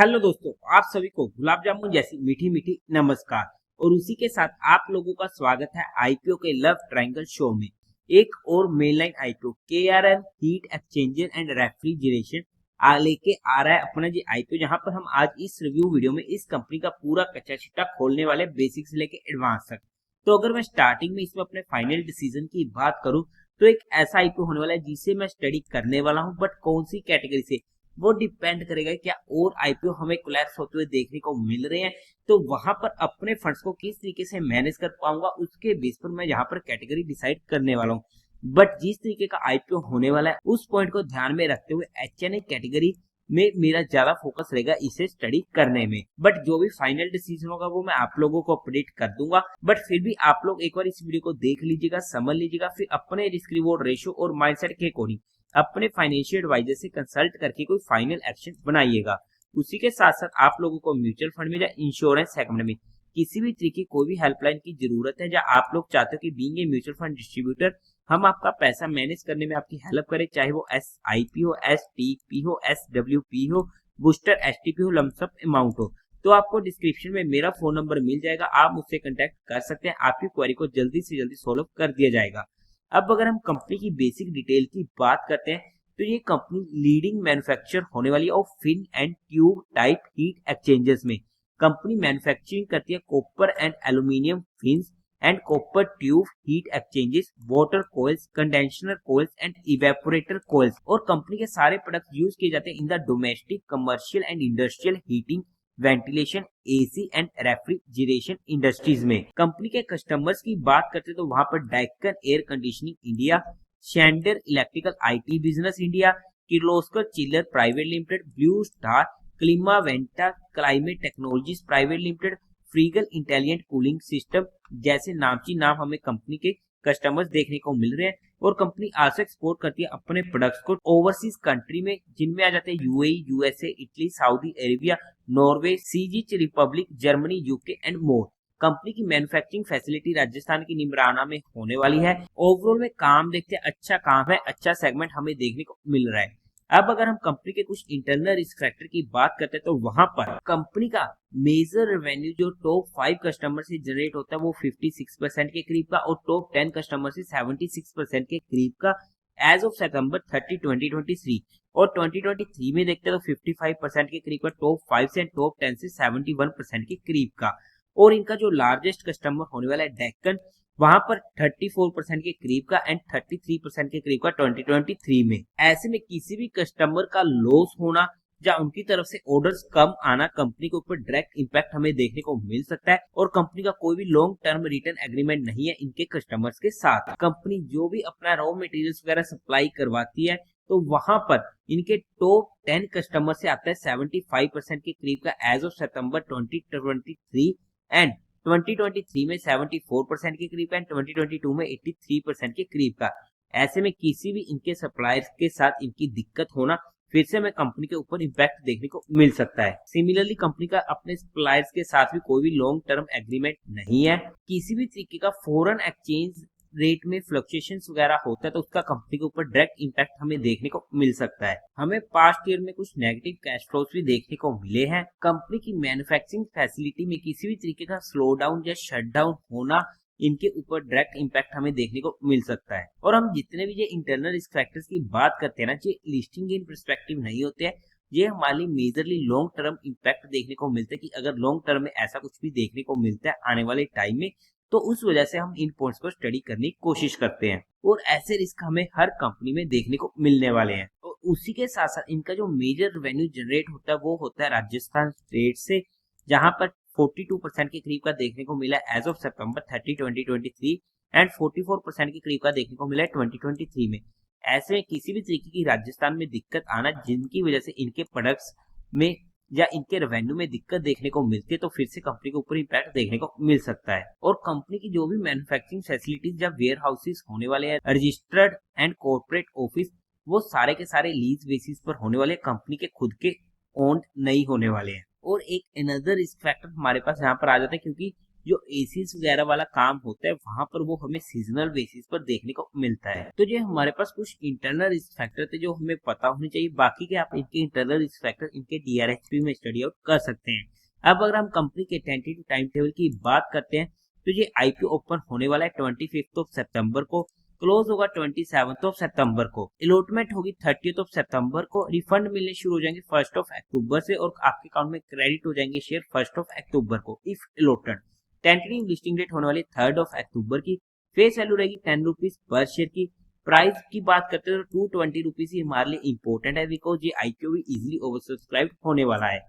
Hello दोस्तों, आप सभी को गुलाब जामुन जैसी मीठी मीठी नमस्कार। और उसी के साथ आप लोगों का स्वागत है आईपीओ के लव ट्रायंगल शो में। एक और mainline IPO KRL heat exchanger and refrigeration लेके आ रहा है अपना जी आईपीओ, जहां पर हम आज इस रिव्यू वीडियो में इस कंपनी का पूरा कच्चा चिट्ठा खोलने वाले, बेसिक से लेके एडवांस तक। तो अगर मैं स्टार्टिंग में इसमें अपने फाइनल डिसीजन की बात करूं तो एक ऐसा आईपीओ होने वाला है जिसे मैं स्टडी करने वाला हूं, बट कौन सी कैटेगरी से वो डिपेंड करेगा। क्या और आईपीओ हमें कोलैप्स होते हुए देखने को मिल रहे हैं, तो वहां पर अपने फंड्स को किस तरीके से मैनेज कर पाऊंगा, उसके बेस पर मैं यहाँ पर कैटेगरी डिसाइड करने वाला हूँ। बट जिस तरीके का आईपीओ होने वाला है उस पॉइंट को ध्यान में रखते हुए एचएनए कैटेगरी में मेरा ज्यादा फोकस रहेगा इसे स्टडी करने में। बट जो भी फाइनल डिसीजन होगा वो मैं आप लोगों को अपडेट कर दूंगा। बट फिर भी आप लोग एक बार इस वीडियो को देख लीजिएगा, समझ लीजिएगा, फिर अपने रिस्क रिवॉर्ड रेशियो और माइंडसेट के अकॉर्डिंग अपने फाइनेंशियल एडवाइजर से कंसल्ट करके कोई फाइनल एक्शन बनाइएगा। उसी के साथ साथ आप लोगों को म्यूचुअल फंड में या इंश्योरेंस सेगमेंट में किसी भी तरीके कोई भी हेल्पलाइन की जरूरत है, जहां आप लोग चाहते हो कि being a mutual fund distributor हम आपका पैसा मैनेज करने में आपकी हेल्प करें, चाहे वो SIP हो, STP हो, SWP हो, बूस्टर STP हो, लमसम अमाउंट हो, तो आपको डिस्क्रिप्शन में मेरा फोन नंबर मिल जाएगा। आप मुझसे कांटेक्ट कर सकते हैं, आपकी क्वेरी को जल्दी से जल्दी सॉल्व कर दिया जाएगा। अब अगर हम कंपनी की बेसिक डिटेल की बात करते हैं तो ये कंपनी लीडिंग मैन्युफैक्चर होने वाली है of fin and tube type heat exchangers में। कंपनी मैन्युफैक्चरिंग करती है copper and aluminium fins and copper tube heat exchanges, water coils, condenser coils and evaporator coils. और कंपनी के सारे प्रोडक्ट यूज किए जाते हैं in the domestic, commercial and industrial heating, ventilation, AC and refrigeration industries में। Company के customers की बात करते तो वहां पर Deccan air conditioning India, Schneider electrical IT business India, Kirloskar chiller private limited, Blue Star, Climaveneta climate technologies private limited, Frigel intelligent cooling system जैसे नामची नाम हमें कंपनी के कस्टमर्स देखने को मिल रहे हैं। और कंपनी आल्सो एक्सपोर्ट करती है अपने प्रोडक्ट्स को ओवरसीज कंट्री में, जिनमें आ जाते हैं UAE, USA, Italy, Saudi Arabia, Norway, Czech Republic, Germany, UK and more. Company की मैन्युफैक्चरिंग फैसिलिटी राजस्थान की निमराना में होने वाली है। ओवरऑल में काम देखते हैं, अच्छा काम है, अच्छा सेगमेंट हमें देखने को मिल रहा है। अब अगर हम कंपनी के कुछ इंटरनल रिस्क फैक्टर की बात करते हैं तो वहां पर कंपनी का मेजर रेवेन्यू जो टॉप 5 कस्टमर से जनरेट होता है वो 56% के करीब का, और टॉप 10 कस्टमर से 76% के करीब का एज ऑफ सितंबर 30, 2023। और 2023 में देखते हैं तो 55% के करीब का टॉप 5 से, टॉप 10 से 71% के करीब का। और इनका जो लार्जेस्ट कस्टमर होने वाला है डेक्कन, वहां पर 34% के करीब का एंड 33% के करीब का 2023 में। ऐसे में किसी भी कस्टमर का लॉस होना या उनकी तरफ से ऑर्डर्स कम आना कंपनी के ऊपर डायरेक्ट इंपैक्ट हमें देखने को मिल सकता है। और कंपनी का कोई भी लॉन्ग टर्म रिटर्न एग्रीमेंट नहीं है इनके कस्टमर्स के साथ। कंपनी जो भी अपना रॉ मटेरियल्स वगैरह सप्लाई करवाती है तो वहां पर इनके टॉप 10 कस्टमर से आता है 75% के करीब का एज ऑफ सितंबर 2023, एंड 2023 में 74% के करीब एंड 2022 में 83% के करीब का। ऐसे में किसी भी इनके सप्लायर्स के साथ इनकी दिक्कत होना फिर से हमें कंपनी के ऊपर इम्पैक्ट देखने को मिल सकता है। सिमिलरली कंपनी का अपने सप्लायर्स के साथ भी कोई भी लॉन्ग टर्म एग्रीमेंट नहीं है। किसी भी तरीके का फॉरेन एक्सचेंज रेट में फ्लक्चुएशंस वगैरह होता है तो उसका कंपनी के ऊपर डायरेक्ट इंपैक्ट हमें देखने को मिल सकता है। हमें पास्ट ईयर में कुछ नेगेटिव कैश फ्लोज भी देखने को मिले हैं। कंपनी की मैन्युफैक्चरिंग फैसिलिटी में किसी भी तरीके का स्लो डाउन या शट डाउन होना इनके ऊपर डायरेक्ट इंपैक्ट हमें देखने को मिल सकता है। और हम जितने भी ये इंटरनल रिस्क फैक्टर्स की बात करते हैं ना, ये लिस्टिंग इन पर्सपेक्टिव नहीं होते हैं, ये हमारी मेजरली लॉन्ग टर्म इंपैक्ट देखने को मिलता है कि अगर लॉन्ग टर्म में ऐसा कुछ भी देखने को मिलता है आने वाले टाइम में, तो उस वजह से हम इन पॉइंट्स को स्टडी करने की कोशिश करते हैं। और ऐसे रिस्क हमें हर कंपनी में देखने को मिलने वाले हैं। और उसी के साथ साथ इनका जो मेजर रेवेन्यू जनरेट होता है वो होता है राजस्थान स्टेट से, जहां पर 42% के करीब का देखने को मिला एज ऑफ सितंबर 30, 2023, एंड 44% के करीब का देखने को मिला 2023 में। ऐसे में किसी भी तरीके की राजस्थान में दिक्कत आना जिनकी वजह से इनके प्रोडक्ट्स में या इनके रेवेन्यू में दिक्कत देखने को मिलती है तो फिर से कंपनी के ऊपर इम्पैक्ट देखने को मिल सकता है। और कंपनी की जो भी मैन्युफैक्चरिंग फैसिलिटीज या वेयर हाउसेज होने वाले हैं, रजिस्टर्ड एंड कॉर्पोरेट ऑफिस, वो सारे के सारे लीज बेसिस पर होने वाले, कंपनी के खुद के ओन्ड नहीं होने वाले हैं। और एक अनदर रिस्क फैक्टर हमारे पास यहाँ पर आ जाता है, क्योंकि जो एसीज वगैरह वाला काम होता है वहां पर वो हमें सीजनल बेसिस पर देखने को मिलता है। तो जो हमारे पास कुछ इंटरनल रिस्क फैक्टर थे जो हमें पता होने चाहिए, बाकी के आप इनके इंटरनल रिस्क फैक्टर इनके डीआरएचपी में स्टडी आउट कर सकते हैं। अब अगर हम कंपनी के टेंटेटिव टाइम टेबल की बात करते हैं तो ये आईपीओ ओपन होने वाला है 25 सितंबर को, क्लोज होगा 27 सितंबर को, अलॉटमेंट होगी 30 सितंबर को, रिफंड मिलने शुरू हो जाएंगे 1 अक्टूबर से और आपके अकाउंट में क्रेडिट हो जाएंगे शेयर 1 अक्टूबर को if allotted. Tentative listing date होने वाली 3 अक्टूबर की, फेस वैल्यू रहेगी 10 रुपीज पर शेयर की। प्राइस की बात करते हैं तो 220 रुपीज ही हमारे लिए इंपॉर्टेंट है बिकॉज ये आईपीओ भी इजिली ओवरसब्सक्राइब होने वाला है।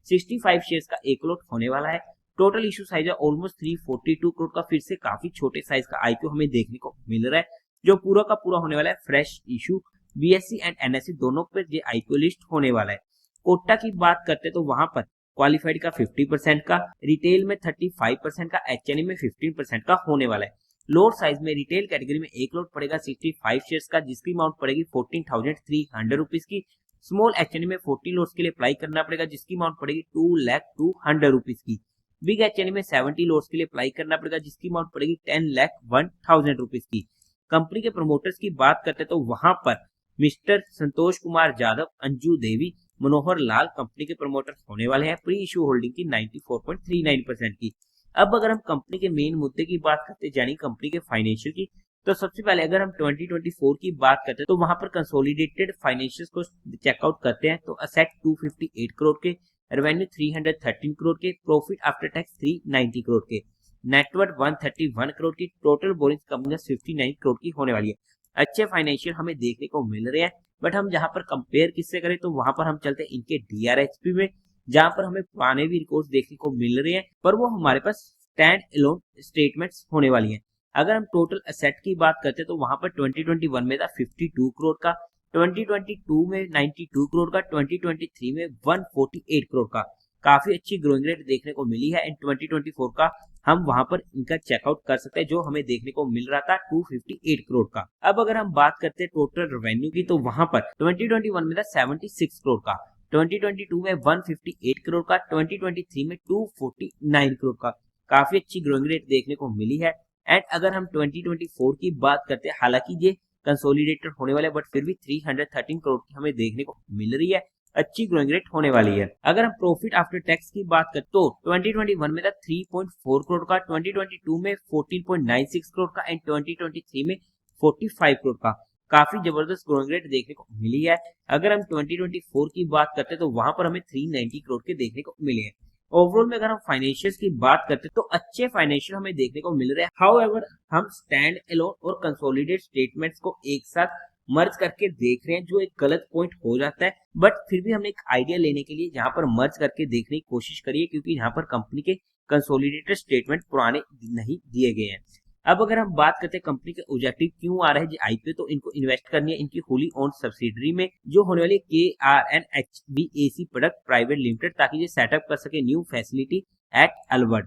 65 शेयर्स का एक लॉट होने वाला है। टोटल इशू साइज है ऑलमोस्ट 342 करोड़ का, फिर से काफी छोटे साइज का आईपीओ हमें देखने को मिल रहा है जो पूरा का पूरा होने वाला है fresh issue. BSc and NSC दोनों पर ये आईपीओ लिस्ट होने वाला है। कोटा की बात करते तो वहां पर क्वालिफाइड का 50% का, रिटेल में 35% का, एचएनई में 15% का होने वाला है। लोड साइज में रिटेल कैटेगरी में एक लोड पड़ेगा 65 शेयर्स का जिसकी अमाउंट पड़ेगी 14,300 रुपीज की। स्मॉल एचएनई में 40 लोड्स के लिए अप्लाई करना पड़ेगा जिसकी अमाउंट पड़ेगी 2,02,100 रुपीज की। बिग एचएनई में 70 लोड्स के लिए अप्लाई करना पड़ेगा जिसकी अमाउंट पड़ेगी 10,01,000 रुपीज की। कंपनी के प्रमोटर्स की बात करते तो वहां पर मिस्टर संतोष कुमार यादव, अंजू देवी, मनोहर लाल कंपनी के प्रमोटर होने वाले हैं। प्री इशू होल्डिंग की 94.39% की। अब अगर हम कंपनी के मेन मुद्दे की बात करते यानी कंपनी के फाइनेंशियल की, तो सबसे पहले अगर हम 2024 की बात करते हैं तो वहां पर कंसोलिडेटेड फाइनेंशियल्स को चेकआउट करते हैं तो असेट 258 करोड़ के, रेवेन्यू 313 करोड़ के, प्रॉफिट आफ्टर टैक्स 390 करोड़ के, नेटवर्थ 131 करोड़ की, टोटल बोरिंग कंपनी 59 करोड़ की होने वाली है। अच्छे फाइनेंशियल हमें देखने को मिल रहे हैं, बट हम जहां पर कंपेयर किससे करें तो वहां पर हम चलते हैं इनके डीआरएचपी में, जहां पर हमें पुराने भी रिकॉर्ड्स देखने को मिल रहे हैं पर वो हमारे पास स्टैंड अलोन स्टेटमेंट्स होने वाली हैं। अगर हम टोटल एसेट की बात करते हैं तो वहां पर 2021 में था 52 करोड़ का, 2022 में 92 करोड़ का, 2023 में 148 करोड़ का। काफी अच्छी ग्रोइंग रेट देखने को मिली है। इन 2024 का हम वहां पर इनका चेकआउट कर सकते हैं जो हमें देखने को मिल रहा था 258 करोड़ का। अब अगर हम बात करते हैं टोटल रेवेन्यू की तो वहां पर 2021 में था 76 करोड़ का, 2022 में 158 करोड़ का, 2023 में 249 करोड़ का। काफी अच्छी ग्रोइंग रेट देखने को मिली है। एंड अगर हम 2024 की बात करते हैं, हालांकि ये कंसोलिडेटेड होने वाले बट फिर भी 313 करोड़ की हमें देखने को मिल रही है, अच्छी ग्रोइंग रेट होने वाली है। अगर हम प्रॉफिट आफ्टर टैक्स की बात करें तो 2021 में था 3.4 करोड़ का, 2022 में 14.96 करोड़ का एंड 2023 में 45 करोड़ का। काफी जबरदस्त ग्रोइंग रेट देखने को मिली है। अगर हम 2024 की बात करते हैं तो वहां पर हमें 390 करोड़ के देखने को मिले हैं। ओवरऑल में अगर हम फाइनेंशियल्स की बात करते हैं तो अच्छे फाइनेंशियल हमें देखने को मिल रहे हैं। हाउएवर हम स्टैंड अलोन और कंसोलिडेट स्टेटमेंट्स को एक साथ मर्ज करके देख रहे हैं जो एक गलत पॉइंट हो जाता है, बट फिर भी हमने एक आइडिया लेने के लिए यहाँ पर मर्ज करके देखने की कोशिश करी है क्योंकि यहाँ पर कंपनी के कंसोलिडेटेड स्टेटमेंट पुराने नहीं दिए गए हैं। अब अगर हम बात करते हैं कंपनी के ऑब्जेक्टिव क्यों आ रहे हैं आईपीओ, तो इनको इन्वेस्ट करनी है इनकी होली ओन्ड सब्सिडरी में जो होने वाली KRNHBAC प्रोडक्ट प्राइवेट लिमिटेड, ताकि ये सेटअप कर सके new facility at Alwar.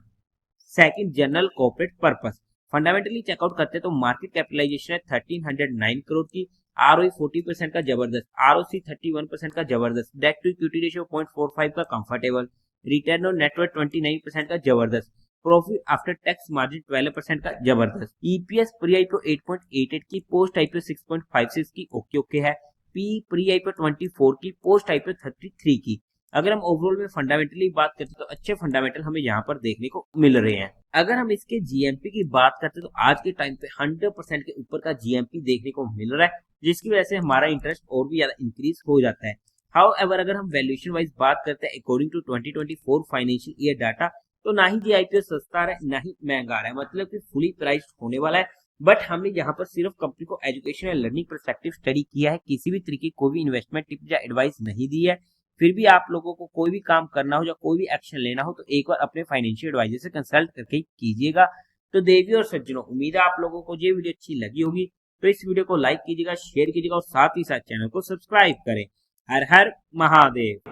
Second, general corporate purpose. Fundamentally checkout करते हैं तो मार्केट कैपिटलाइजेशन है 1309 करोड़ की, ROE 40% का जबरदस्त, ROC 31% का जबरदस्त, डेट टू इक्विटी रेशियो 0.45 का कंफर्टेबल, रिटर्न ऑन नेटवर्थ 29% का जबरदस्त, प्रॉफिट आफ्टर टैक्स मार्जिन 12% का जबरदस्त, ईपीएस प्री आईपीओ 8.88 की, पोस्ट आईपीओ 6.56 की, ओके है। पी प्री आईपीओ 24 की, पोस्ट आईपीओ 33 की। अगर हम ओवरऑल में फंडामेंटली बात करते हैं तो अच्छे फंडामेंटल हमें यहाँ पर देखने को मिल रहे हैं। अगर हम इसके जीएमपी की बात करते हैं तो आज के टाइम पे 100% के ऊपर का जीएमपी देखने को मिल रहा है जिसकी वजह से हमारा इंटरेस्ट और भी ज्यादा इंक्रीज हो जाता है। हाउएवर अगर हम वैल्यूएशन वाइज बात करते हैं according to 2024 financial year data, तो ना ही ये आईपीओ सस्ता है ना ही महंगा है, मतलब कि फुली प्राइस्ड होने वाला है। बट हमने यहाँ पर सिर्फ कंपनी को एजुकेशन या लर्निंग परस्पेक्टिव स्टडी किया है, किसी भी तरीके की कोई भी इन्वेस्टमेंट टिप या एडवाइस नहीं दी है। फिर भी आप लोगों को कोई भी काम करना हो या कोई भी एक्शन लेना हो तो एक बार अपने फाइनेंशियल एडवाइजर से कंसल्ट करके कीजिएगा। तो देवी और सज्जनों, उम्मीद है आप लोगों को ये वीडियो अच्छी लगी होगी, तो इस वीडियो को लाइक कीजिएगा, शेयर कीजिएगा और साथ ही साथ चैनल को सब्सक्राइब करें। हर हर महादेव।